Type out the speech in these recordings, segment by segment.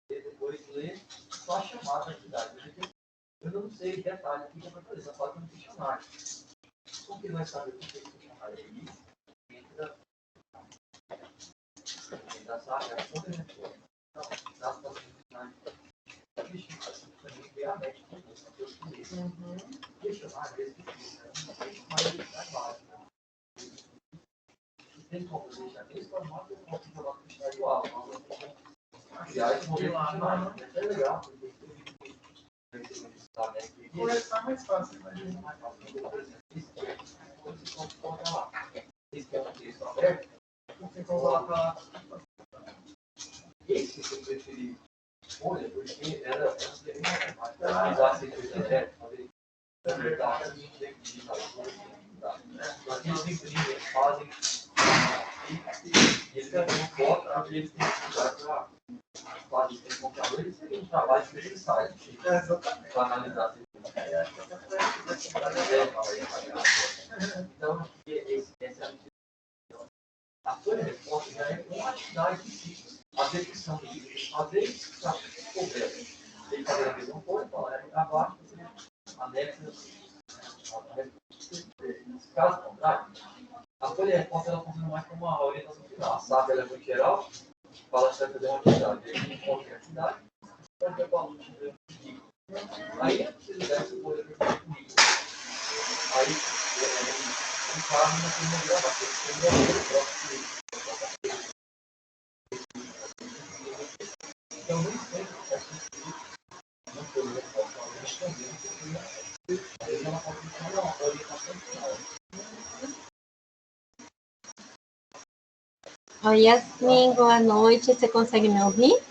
depois ler só a chamada da entidade. Eu não sei detalhe aqui para fazer, só pode no questionário. Como que ele vai saber o que é questionário? Ele entra da sala, quando ele for. Então, dá para fazer questionário. Também ver a média com você, que eu escolhi. Questionário, esse mas ele está básico. Tem como deixar esse formato, eu posso jogar no questionário igual. Aliás, vou ver questionário. É legal, porque conversar mais fácil, imagina. Você coloca esse que eu preferi folha, porque era analisar se eu quiser fazer aqueles eles fazem e eles não botam porque eles têm que usar para fazer esse computador, eles teriam um trabalho necessário para analisar se então, essa a folha de resposta já é uma atividade em si. Às vezes são às vezes está coberto. Tem que fazer a mesma folha, falar abaixo, anexa, caso contrário, a folha de resposta ela funciona mais como uma orientação final. A SAP ela é muito geral, fala que vai fazer uma atividade. Ele encontra a atividade, vai ter o aluno de dica. Aí eu preciso dessa folha de comigo. Aí, no caso, nós temos que gravar, porque eu tenho o próprio. Então, nem sempre é possível não ter uma resposta respondendo, porque às vezes ela pode ser uma orientação final. Oi, Yasmin, boa noite. Você consegue me ouvir?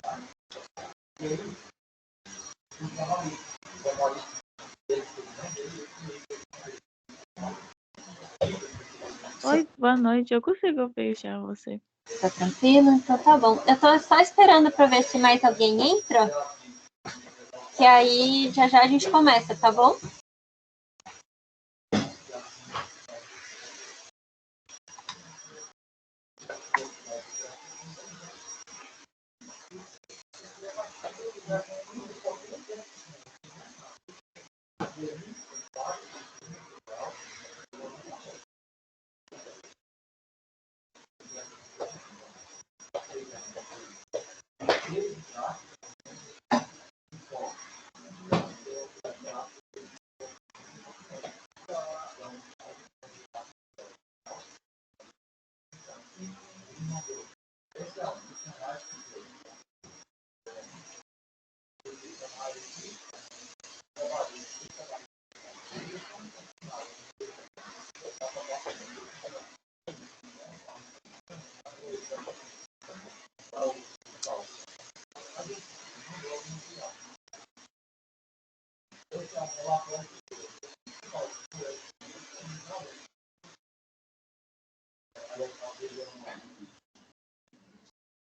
Oi, boa noite. Eu consigo ouvir já você. Tá tranquilo? Então tá bom. Eu tô só esperando para ver se mais alguém entra. Que aí já já a gente começa, tá bom?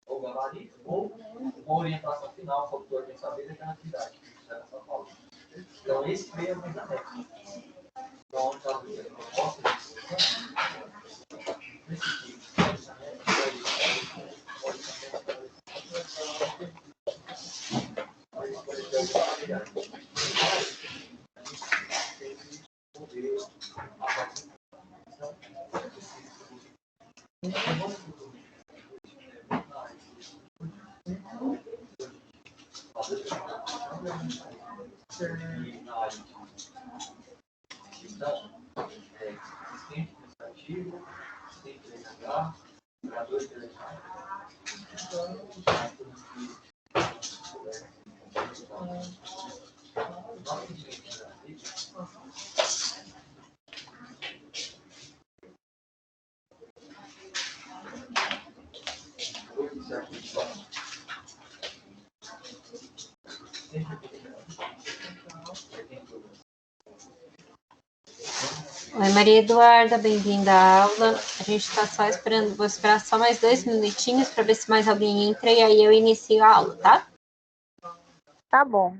Ou gabarito, ou uma orientação final, para o autor tem que saber daquela atividade que você está falando. Então, esse meio é mais anexo. Então, onde está a proposta de discussão, nesse tipo, assistente administrativo, assistente de RH, operador de telemarketing, Oi, Maria Eduarda, bem-vinda à aula. A gente está só esperando, vou esperar só mais 2 minutinhos para ver se mais alguém entra e aí eu inicio a aula, tá? Tá bom.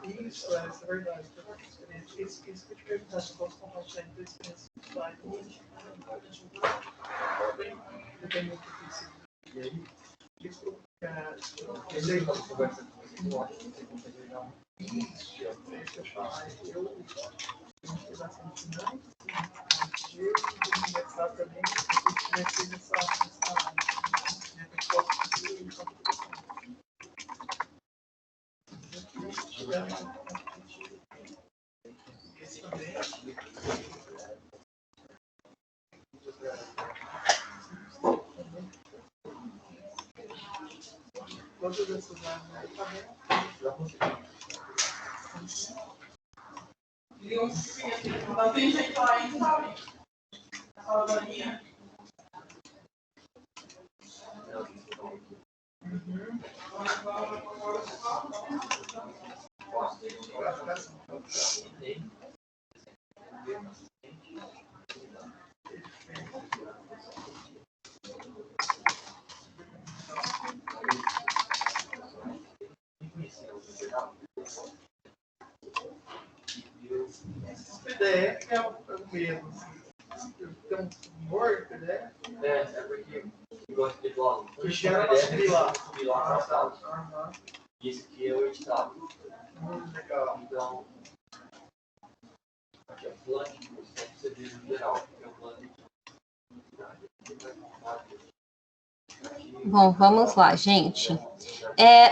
Isso é verdade. Isso que eu te perguntar, se eu posso compartilhar a tua experiência com o slide. Depende do que você. E aí, Isso, eu sei que você conversa com você, eu acho que você consegue legal. isso, deixa eu falar. Eu fiz bastante finais, eu começar também, eu comecei nessa área. Eu posso conseguir esse também. Todas essas áreas aí, tá bem? Já consegui. Não tem jeito aí, sabe? A Daninha. PDF é o mesmo. Tem um Word, PDF. É porque eu gosto de blog. Que gera pra subir lá. Subir lá para casa. E esse aqui é o editado. Legal. Então, aqui é o plano, você vê no geral. Aqui é o plano. Bom, vamos lá, gente.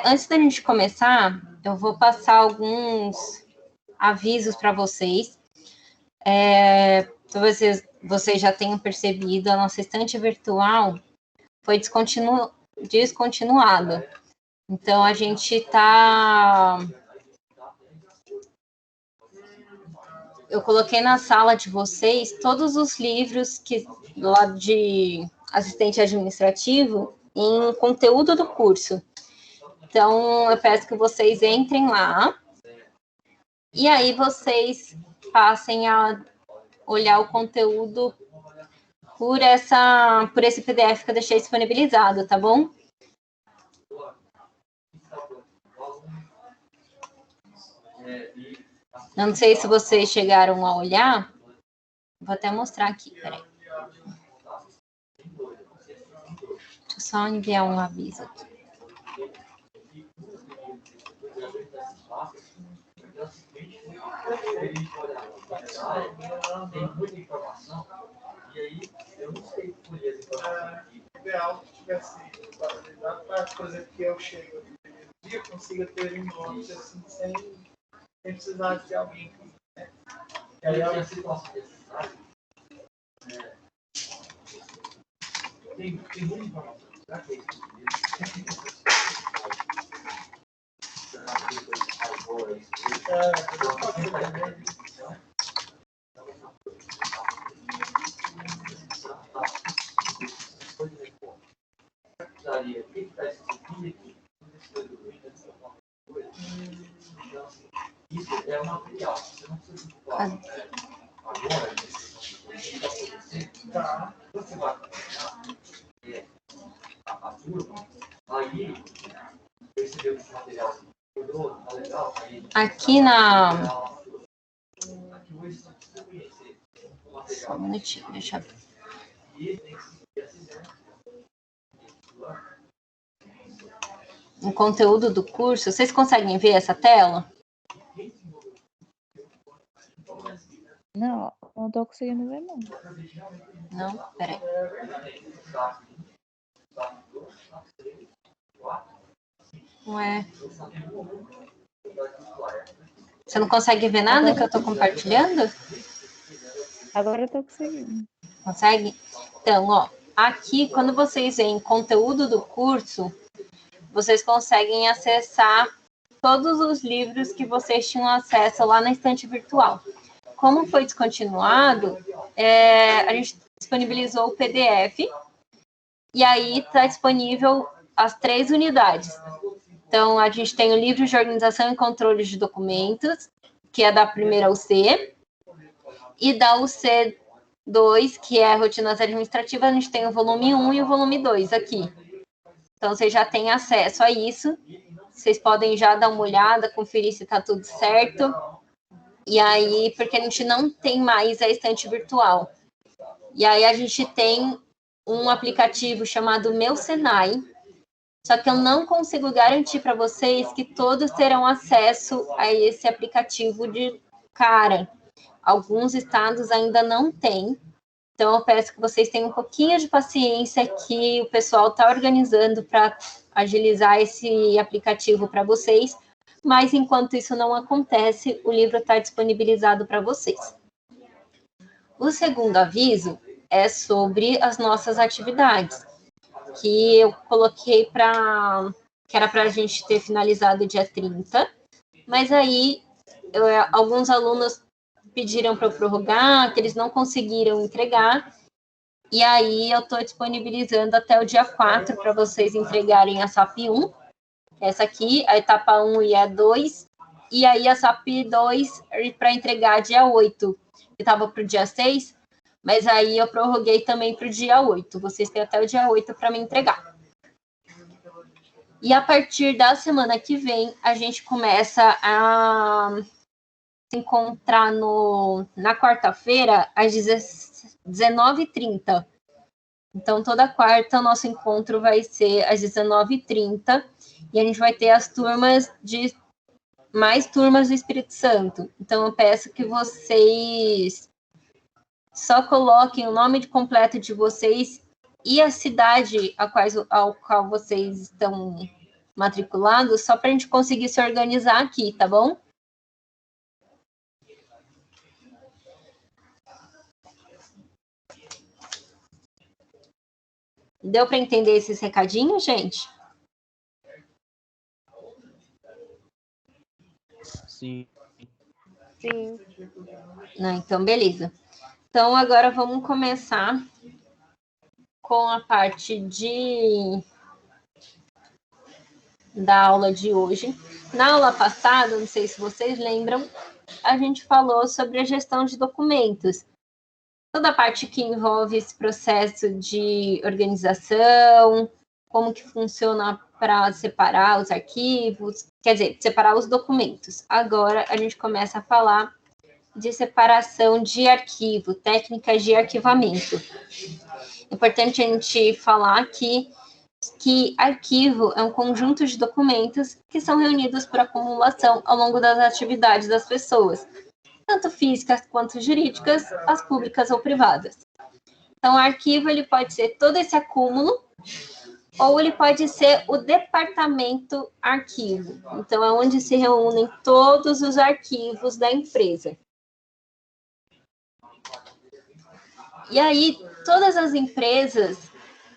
Antes da gente começar, eu vou passar alguns avisos para vocês. Talvez vocês já tenham percebido, a nossa estante virtual foi descontinuada. Então, a gente está... Eu coloquei na sala de vocês todos os livros que do lado de assistente administrativo em conteúdo do curso. Então, eu peço que vocês entrem lá e aí vocês passem a olhar o conteúdo por esse PDF que eu deixei disponibilizado, tá bom? Eu não sei se vocês chegaram a olhar. Vou até mostrar aqui, peraí. Deixa eu só enviar um aviso aqui. Tem muita informação. E aí, eu não sei escolher as informações. Ideal que tivesse valorizado para, por exemplo, que eu chego no primeiro dia, consiga ter um nome assim, sem precisar de alguém. Né? E aí, a situação necessária. Tem muita informação. Será que é isso? Isso é um material. Você não precisa preocupar agora. Tá. Você vai a turma, aí percebeu que esse material mudou, tá legal. Aqui na... Aqui hoje você precisa conhecer o material. Só um minutinho, deixa eu ver. E tem que seguir assim, né? O conteúdo do curso, vocês conseguem ver essa tela? Não, não tô conseguindo ver, não. Não? Peraí. Ué. Você não consegue ver nada que eu tô compartilhando? Agora eu tô conseguindo. Consegue? Então, ó, aqui, quando vocês veem conteúdo do curso, vocês conseguem acessar todos os livros que vocês tinham acesso lá na estante virtual. Como foi descontinuado, a gente disponibilizou o PDF, e aí está disponível as 3 unidades. Então, a gente tem o livro de organização e controle de documentos, que é da primeira UC, e da UC2, que é rotinas administrativas, a gente tem o volume 1 e o volume 2 aqui. Então, vocês já têm acesso a isso. Vocês podem já dar uma olhada, conferir se está tudo certo. E aí, porque a gente não tem mais a estante virtual. E aí, a gente tem um aplicativo chamado Meu Senai. Só que eu não consigo garantir para vocês que todos terão acesso a esse aplicativo de cara. Alguns estados ainda não têm. Então, eu peço que vocês tenham um pouquinho de paciência, que o pessoal está organizando para agilizar esse aplicativo para vocês. Mas, enquanto isso não acontece, o livro está disponibilizado para vocês. O segundo aviso é sobre as nossas atividades, que eu coloquei que era para a gente ter finalizado dia 30, mas aí alguns alunos pediram para eu prorrogar, que eles não conseguiram entregar, e aí eu estou disponibilizando até o dia 4 para vocês entregarem a SAP 1, essa aqui, a etapa 1 e a 2, e aí a SAP 2 para entregar dia 8, que estava para o dia 6, mas aí eu prorroguei também para o dia 8. Vocês têm até o dia 8 para me entregar. E a partir da semana que vem, a gente começa a se encontrar na quarta-feira, às 19h30. Então, toda quarta, o nosso encontro vai ser às 19h30. E a gente vai ter mais turmas do Espírito Santo. Então, eu peço que vocês só coloquem o nome completo de vocês e a cidade ao qual vocês estão matriculados, só para a gente conseguir se organizar aqui, tá bom? Deu para entender esses recadinhos, gente? Sim. Sim. Não, então, beleza. Então, agora vamos começar com a parte da aula de hoje. Na aula passada, não sei se vocês lembram, a gente falou sobre a gestão de documentos. Toda a parte que envolve esse processo de organização, como que funciona para separar os arquivos, quer dizer, separar os documentos. Agora, a gente começa a falar de separação de arquivo, técnicas de arquivamento. É importante a gente falar que arquivo é um conjunto de documentos que são reunidos por acumulação ao longo das atividades das pessoas, tanto físicas quanto jurídicas, as públicas ou privadas. Então, o arquivo ele pode ser todo esse acúmulo, ou ele pode ser o departamento arquivo. Então, é onde se reúnem todos os arquivos da empresa. E aí, todas as empresas,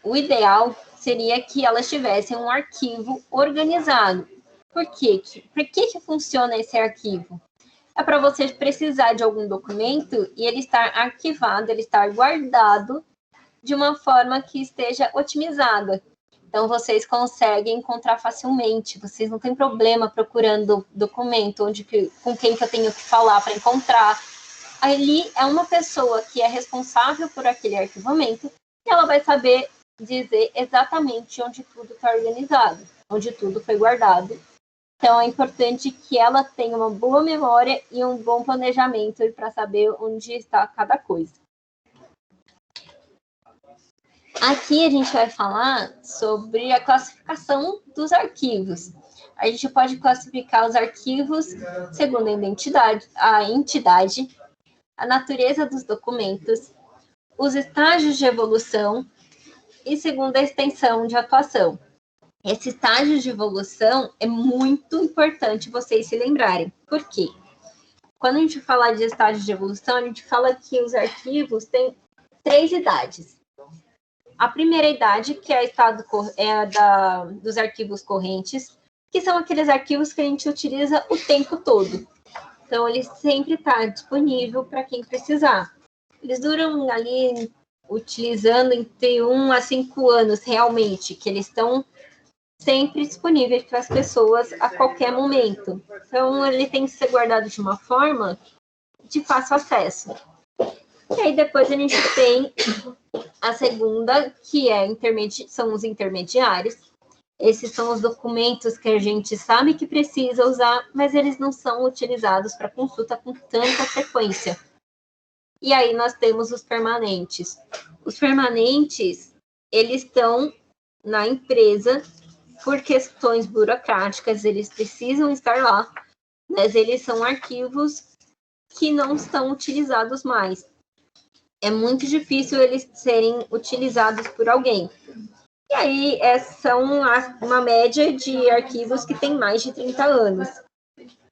o ideal seria que elas tivessem um arquivo organizado. Por quê? Por que funciona esse arquivo? É para você precisar de algum documento e ele estar arquivado, ele estar guardado de uma forma que esteja otimizada. Então, vocês conseguem encontrar facilmente, vocês não têm problema procurando documento, com quem que eu tenho que falar para encontrar. Ali é uma pessoa que é responsável por aquele arquivamento e ela vai saber dizer exatamente onde tudo está organizado, onde tudo foi guardado. Então, é importante que ela tenha uma boa memória e um bom planejamento para saber onde está cada coisa. Aqui a gente vai falar sobre a classificação dos arquivos. A gente pode classificar os arquivos segundo a entidade, a natureza dos documentos, os estágios de evolução e segundo a extensão de atuação. Esse estágio de evolução é muito importante vocês se lembrarem. Por quê? Quando a gente fala de estágio de evolução, a gente fala que os arquivos têm 3 idades. A primeira idade, que é dos arquivos correntes, que são aqueles arquivos que a gente utiliza o tempo todo. Então, ele sempre está disponível para quem precisar. Eles duram ali, utilizando entre 1 a 5 anos, realmente, que eles estão sempre disponíveis para as pessoas a qualquer momento. Então, ele tem que ser guardado de uma forma de fácil acesso. E aí, depois a gente tem a segunda, que são os intermediários. Esses são os documentos que a gente sabe que precisa usar, mas eles não são utilizados para consulta com tanta frequência. E aí nós temos os permanentes. Os permanentes, eles estão na empresa por questões burocráticas, eles precisam estar lá, mas eles são arquivos que não estão utilizados mais. É muito difícil eles serem utilizados por alguém. E aí, são uma média de arquivos que tem mais de 30 anos.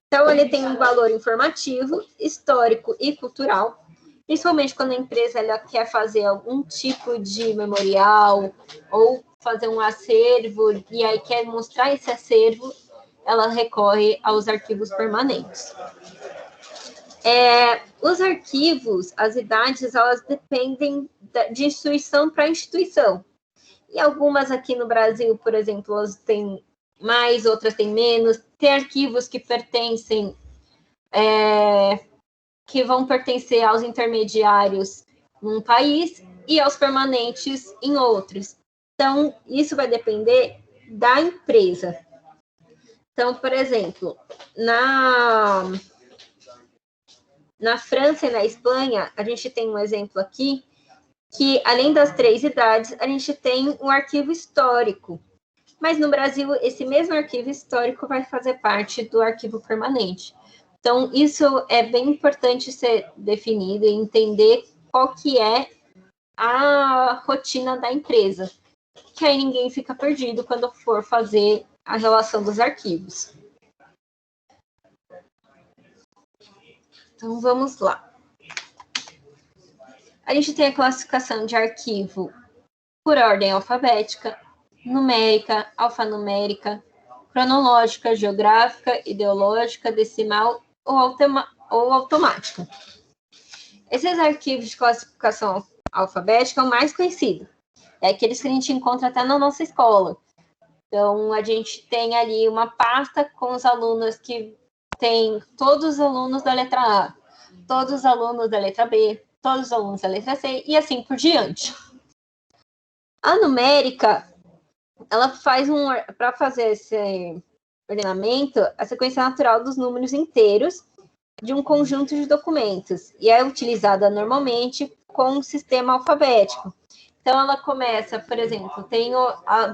Então, ele tem um valor informativo, histórico e cultural, principalmente quando a empresa ela quer fazer algum tipo de memorial ou fazer um acervo e aí quer mostrar esse acervo, ela recorre aos arquivos permanentes. Os arquivos, as idades, elas dependem de instituição para instituição. E algumas aqui no Brasil, por exemplo, elas têm mais, outras têm menos. Tem arquivos que pertencem, que vão pertencer aos intermediários num país e aos permanentes em outros. Então, isso vai depender da empresa. Então, por exemplo, na França e na Espanha, a gente tem um exemplo aqui, que além das 3 idades, a gente tem um arquivo histórico. Mas no Brasil, esse mesmo arquivo histórico vai fazer parte do arquivo permanente. Então, isso é bem importante ser definido e entender qual que é a rotina da empresa, que aí ninguém fica perdido quando for fazer a relação dos arquivos. Então, vamos lá. A gente tem a classificação de arquivo por ordem alfabética, numérica, alfanumérica, cronológica, geográfica, ideológica, decimal ou automática. Esses arquivos de classificação alfabética é o mais conhecido. É aqueles que a gente encontra até na nossa escola. Então, a gente tem ali uma pasta com os alunos que tem todos os alunos da letra A, todos os alunos da letra B, todos os alunos da letra C e assim por diante. A numérica, ela faz para fazer esse ordenamento, a sequência natural dos números inteiros de um conjunto de documentos e é utilizada normalmente com um sistema alfabético. Então, ela começa, por exemplo,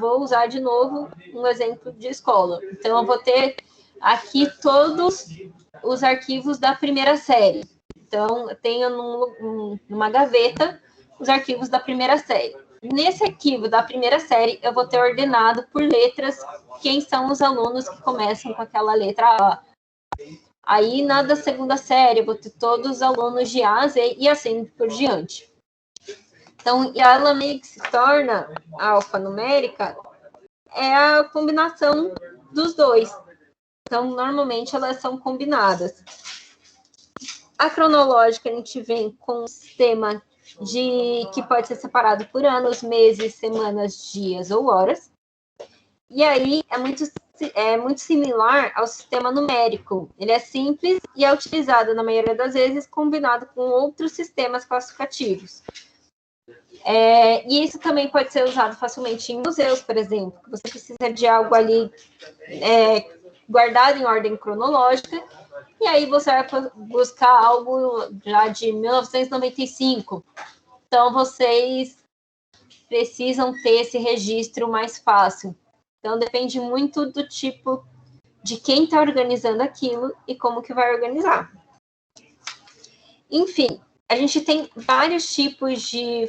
vou usar de novo um exemplo de escola. Então, eu vou ter aqui todos os arquivos da primeira série. Então, eu tenho numa gaveta os arquivos da primeira série. Nesse arquivo da primeira série, eu vou ter ordenado por letras quem são os alunos que começam com aquela letra A. Aí, na da segunda série, eu vou ter todos os alunos de A a Z e assim por diante. Então, ela meio que se torna, a alfanumérica, é a combinação dos dois. Então, normalmente, elas são combinadas. A cronológica, a gente vem com um sistema que pode ser separado por anos, meses, semanas, dias ou horas. E aí, é muito similar ao sistema numérico. Ele é simples e é utilizado, na maioria das vezes, combinado com outros sistemas classificativos. E isso também pode ser usado facilmente em museus, por exemplo, que você precisa de algo ali guardado em ordem cronológica, e aí você vai buscar algo já de 1995. Então, vocês precisam ter esse registro mais fácil. Então, depende muito do tipo de quem está organizando aquilo e como que vai organizar. Enfim, a gente tem vários tipos de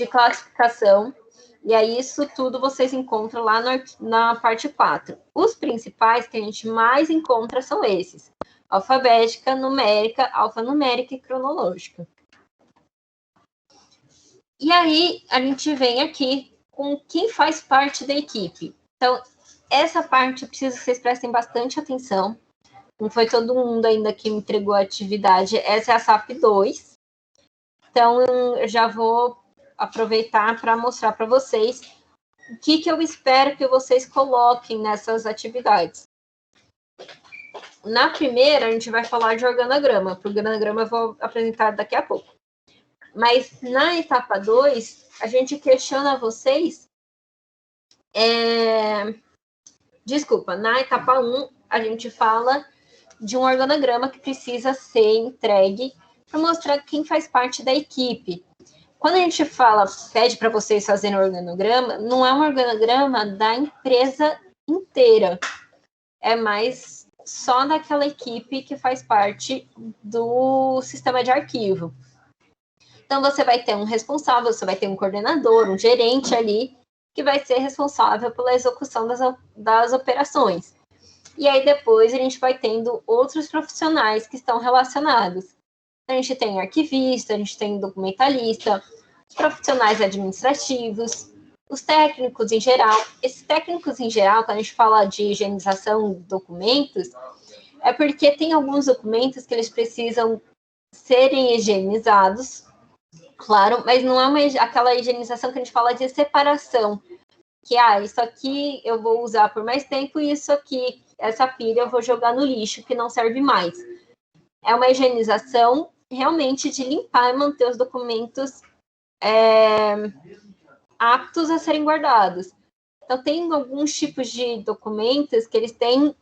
classificação, e aí isso tudo vocês encontram lá na parte 4. Os principais que a gente mais encontra são esses: alfabética, numérica, alfanumérica e cronológica. E aí a gente vem aqui com quem faz parte da equipe. Então, essa parte eu preciso que vocês prestem bastante atenção. Não foi todo mundo ainda que entregou a atividade. Essa é a SAP 2. Então, eu já vou aproveitar para mostrar para vocês o que eu espero que vocês coloquem nessas atividades. Na primeira, a gente vai falar de organograma. O organograma eu vou apresentar daqui a pouco. Mas na etapa 2, a gente questiona vocês. Desculpa, na etapa 1, a gente fala de um organograma que precisa ser entregue para mostrar quem faz parte da equipe. Quando a gente pede para vocês fazerem um organograma, não é um organograma da empresa inteira. É mais só daquela equipe que faz parte do sistema de arquivo. Então, você vai ter um responsável, você vai ter um coordenador, um gerente ali, que vai ser responsável pela execução das operações. E aí, depois, a gente vai tendo outros profissionais que estão relacionados. A gente tem arquivista, a gente tem documentalista, os profissionais administrativos, os técnicos em geral. Esses técnicos em geral, quando a gente fala de higienização de documentos, é porque tem alguns documentos que eles precisam serem higienizados, claro, mas não é aquela higienização que a gente fala de separação, que isso aqui eu vou usar por mais tempo e isso aqui, essa pilha eu vou jogar no lixo, que não serve mais. É uma higienização realmente de limpar e manter os documentos aptos a serem guardados. Então, tem alguns tipos de documentos que eles têm,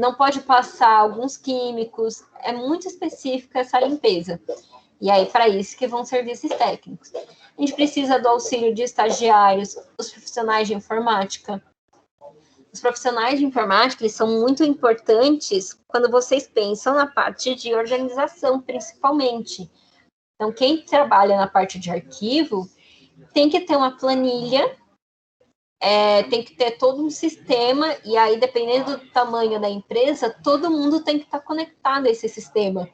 não pode passar alguns químicos, é muito específica essa limpeza. E aí, para isso que vão servir esses técnicos. A gente precisa do auxílio de estagiários, os profissionais de informática. Os profissionais de informática, eles são muito importantes quando vocês pensam na parte de organização, principalmente. Então, quem trabalha na parte de arquivo tem que ter uma planilha, tem que ter todo um sistema, e aí, dependendo do tamanho da empresa, todo mundo tem que estar conectado a esse sistema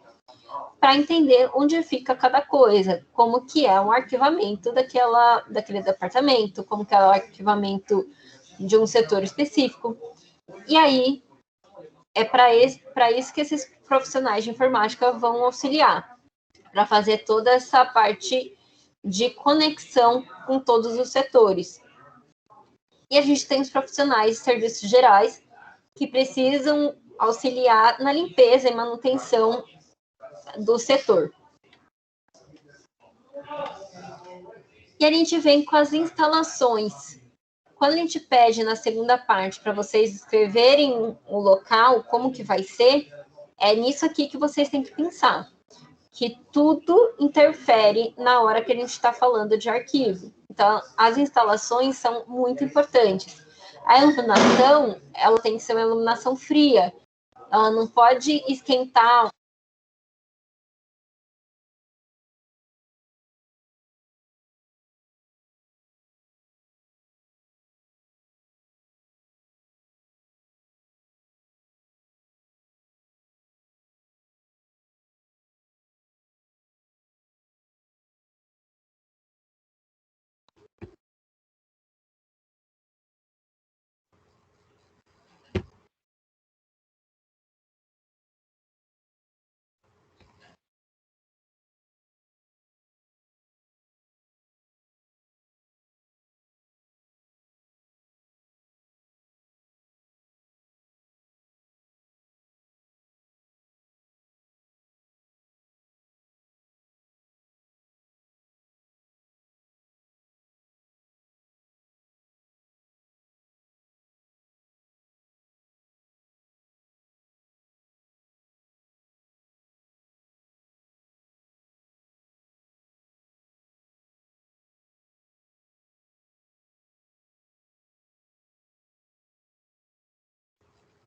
para entender onde fica cada coisa, como que é um arquivamento daquele departamento, como que é o arquivamento de um setor específico. E aí, é para isso que esses profissionais de informática vão auxiliar, para fazer toda essa parte de conexão com todos os setores. E a gente tem os profissionais de serviços gerais que precisam auxiliar na limpeza e manutenção do setor. E a gente vem com as instalações. Quando a gente pede na segunda parte para vocês escreverem o local, como que vai ser, é nisso aqui que vocês têm que pensar. Que tudo interfere na hora que a gente está falando de arquivo. Então, as instalações são muito importantes. A iluminação, ela tem que ser uma iluminação fria. Ela não pode esquentar.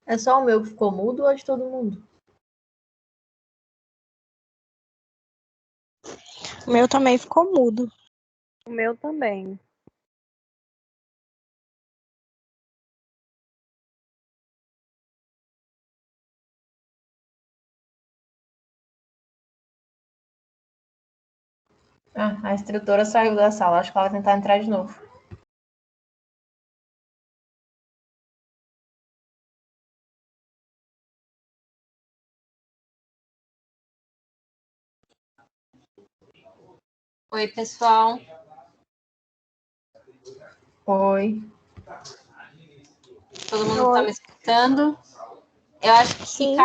É só o meu que ficou mudo ou é de todo mundo? O meu também ficou mudo. O meu também. A instrutora saiu da sala. Acho que ela vai tentar entrar de novo. Oi, pessoal. Oi. Todo mundo está me escutando? Eu acho que Sim.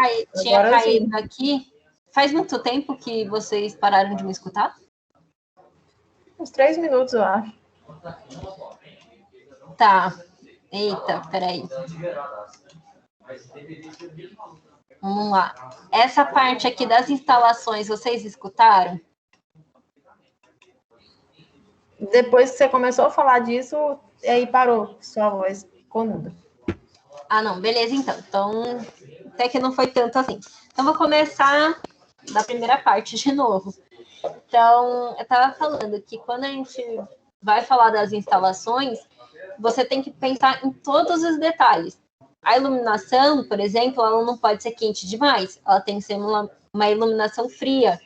tinha Agora caído sim. aqui. Faz muito tempo que vocês pararam de me escutar? Uns 3 minutos, eu acho. Tá. Eita, peraí. Vamos lá. Essa parte aqui das instalações, vocês escutaram? Depois que você começou a falar disso, aí parou. Sua voz ficou muda. Ah, não. Beleza, então. Então, até que não foi tanto assim. Então, vou começar da primeira parte de novo. Então, eu estava falando que quando a gente vai falar das instalações, você tem que pensar em todos os detalhes. A iluminação, por exemplo, ela não pode ser quente demais. Ela tem que ser uma iluminação fria,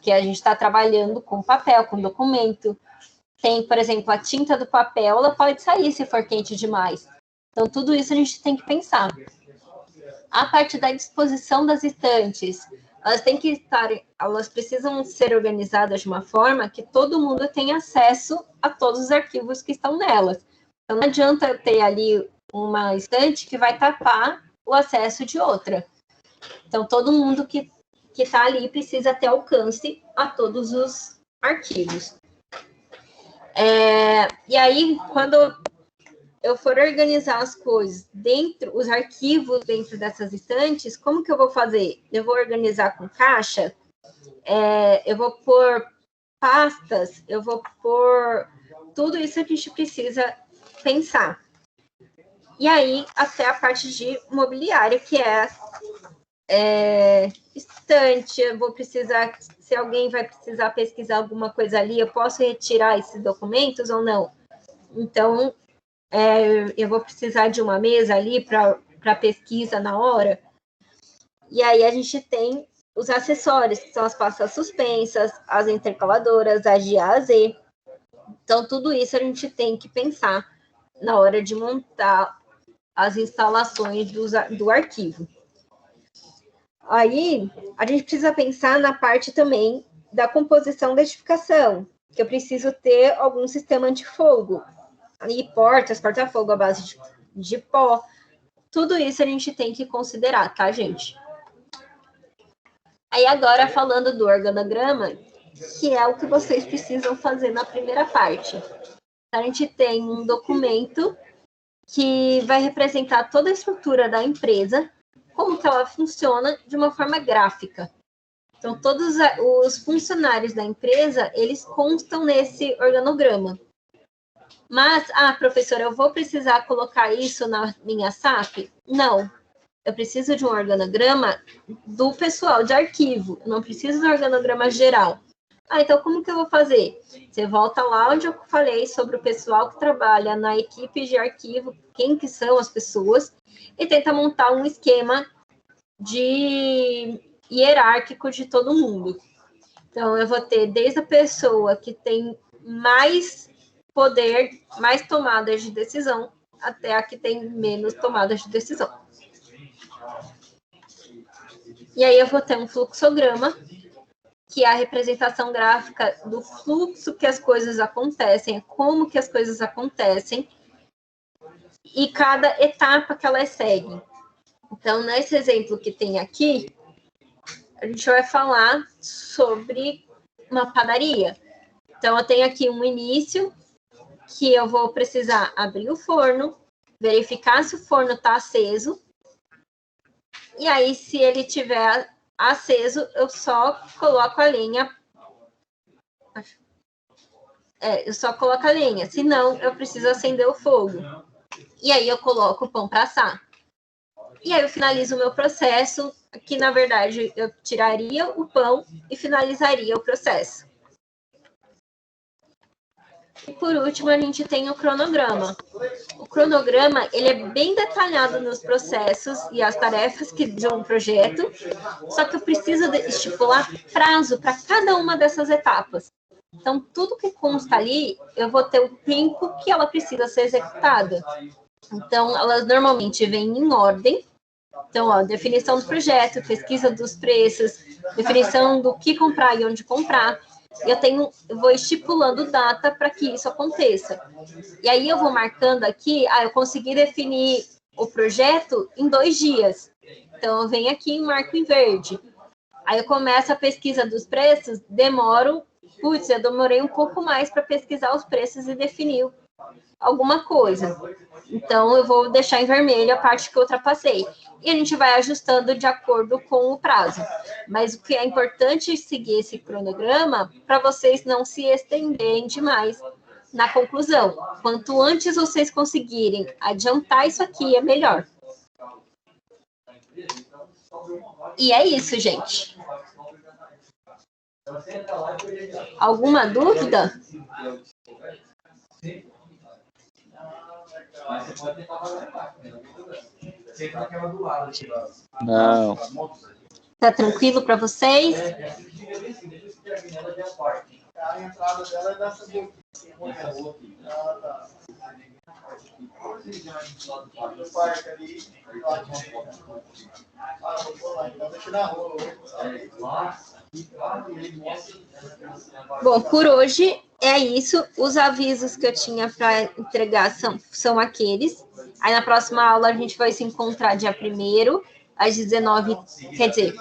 que a gente está trabalhando com papel, com documento. Tem, por exemplo, a tinta do papel, ela pode sair se for quente demais. Então, tudo isso a gente tem que pensar. A parte da disposição das estantes, elas precisam ser organizadas de uma forma que todo mundo tenha acesso a todos os arquivos que estão nelas. Então, não adianta eu ter ali uma estante que vai tapar o acesso de outra. Então, todo mundo que está ali precisa ter alcance a todos os arquivos. E aí, quando eu for organizar as coisas os arquivos dentro dessas estantes, como que eu vou fazer? Eu vou organizar com caixa, eu vou pôr pastas, eu vou pôr tudo isso que a gente precisa pensar. E aí, até a parte de mobiliário, que é estante, eu vou precisar, se alguém vai precisar pesquisar alguma coisa ali, eu posso retirar esses documentos ou não? Então, eu vou precisar de uma mesa ali para pesquisa na hora. E aí a gente tem os acessórios, que são as pastas suspensas, as intercaladoras, as de A a Z. Então, tudo isso a gente tem que pensar na hora de montar as instalações do arquivo. Aí, a gente precisa pensar na parte também da composição da edificação, que eu preciso ter algum sistema antifogo. E portas, corta-fogo à base de pó. Tudo isso a gente tem que considerar, tá, gente? Aí agora, falando do organograma, que é o que vocês precisam fazer na primeira parte. A gente tem um documento que vai representar toda a estrutura da empresa, como que ela funciona de uma forma gráfica. Então, todos os funcionários da empresa, eles constam nesse organograma. Mas, professora, eu vou precisar colocar isso na minha SAP? Não. Eu preciso de um organograma do pessoal de arquivo. Eu não preciso do organograma geral. Então como que eu vou fazer? Você volta lá onde eu falei sobre o pessoal que trabalha na equipe de arquivo, quem que são as pessoas, e tenta montar um esquema de hierárquico de todo mundo. Então, eu vou ter desde a pessoa que tem mais poder, mais tomadas de decisão, até a que tem menos tomadas de decisão. E aí eu vou ter um fluxograma, que é a representação gráfica do fluxo que as coisas acontecem, como que as coisas acontecem, e cada etapa que elas seguem. Então, nesse exemplo que tem aqui, a gente vai falar sobre uma padaria. Então, eu tenho aqui um início, que eu vou precisar abrir o forno, verificar se o forno está aceso, e aí, se ele tiver aceso, eu só coloco a lenha. Eu só coloco a lenha, senão eu preciso acender o fogo. E aí eu coloco o pão para assar. E aí eu finalizo o meu processo, que na verdade eu tiraria o pão e finalizaria o processo. E por último, a gente tem o cronograma. O cronograma, ele é bem detalhado nos processos e as tarefas de um projeto, só que eu preciso estipular prazo para cada uma dessas etapas. Então, tudo que consta ali, eu vou ter o tempo que ela precisa ser executada. Então, elas normalmente vêm em ordem. Então, definição do projeto, pesquisa dos preços, definição do que comprar e onde comprar, eu vou estipulando data para que isso aconteça. E aí eu vou marcando aqui, eu consegui definir o projeto em 2 dias. Então, eu venho aqui e marco em verde. Aí eu começo a pesquisa dos preços, eu demorei um pouco mais para pesquisar os preços e definir alguma coisa. Então, eu vou deixar em vermelho a parte que eu ultrapassei. E a gente vai ajustando de acordo com o prazo. Mas o que é importante é seguir esse cronograma para vocês não se estenderem demais na conclusão. Quanto antes vocês conseguirem adiantar isso aqui, é melhor. E é isso, gente. Alguma dúvida? Não. Tá tranquilo para vocês? A entrada dela é dessa boca. No parque ali. Vou lá, então deixa na rua. Bom, por hoje é isso. Os avisos que eu tinha para entregar são aqueles. Aí na próxima aula a gente vai se encontrar dia 1º, às 19, quer dizer,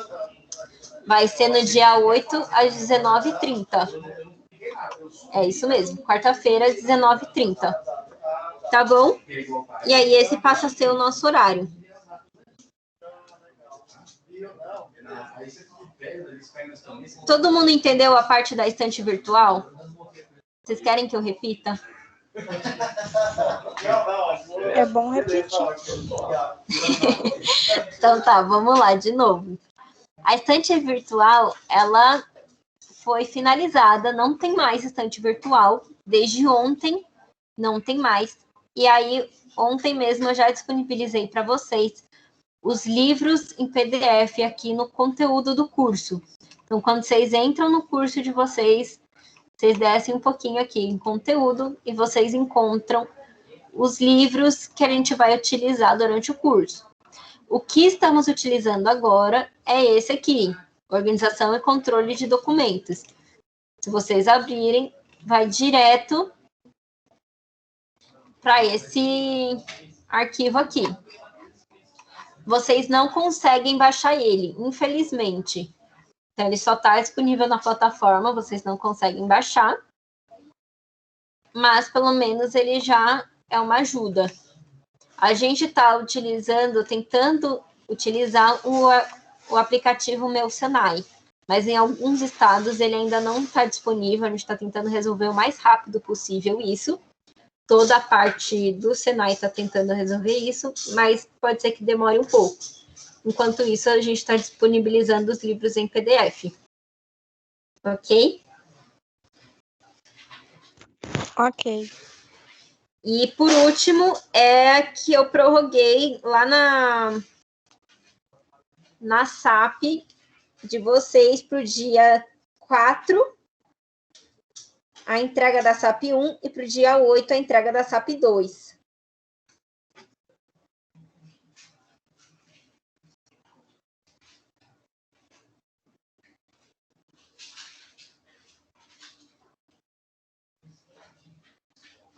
vai ser no dia 8, às 19h30. É isso mesmo, quarta-feira, às 19h30. Tá bom? E aí esse passa a ser o nosso horário. Todo mundo entendeu a parte da estante virtual? Vocês querem que eu repita? É bom repetir. Então tá, vamos lá de novo. A estante virtual, ela foi finalizada, não tem mais estante virtual. Desde ontem, não tem mais. E aí, ontem mesmo eu já disponibilizei para vocês os livros em PDF aqui no conteúdo do curso. Então, quando vocês entram no curso de vocês descem um pouquinho aqui em conteúdo e vocês encontram os livros que a gente vai utilizar durante o curso. O que estamos utilizando agora é esse aqui, Organização e Controle de Documentos. Se vocês abrirem, vai direto para esse arquivo aqui. Vocês não conseguem baixar ele, infelizmente. Então, ele só está disponível na plataforma, vocês não conseguem baixar. Mas, pelo menos, ele já é uma ajuda. A gente está tentando utilizar o aplicativo Meu Senai. Mas em alguns estados ele ainda não está disponível, a gente está tentando resolver o mais rápido possível isso. Toda a parte do Senai está tentando resolver isso, mas pode ser que demore um pouco. Enquanto isso, a gente está disponibilizando os livros em PDF. Ok? Ok. E, por último, é que eu prorroguei lá na SAP de vocês para o dia 4, a entrega da SAP 1, e para o dia 8, a entrega da SAP 2.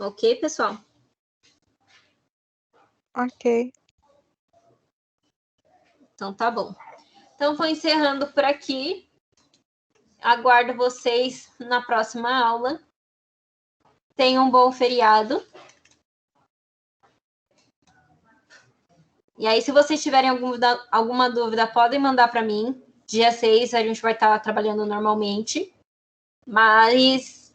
Ok, pessoal? Ok. Então, tá bom. Então, vou encerrando por aqui. Aguardo vocês na próxima aula. Tenham um bom feriado. E aí, se vocês tiverem alguma dúvida, podem mandar para mim. Dia 6, a gente vai estar trabalhando normalmente. Mas,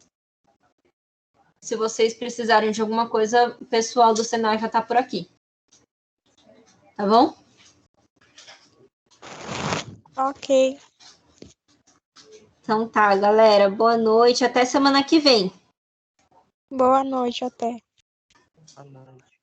se vocês precisarem de alguma coisa, o pessoal do Senai já está por aqui. Tá bom? Ok. Então tá, galera. Boa noite. Até semana que vem. Boa noite, até. Boa noite.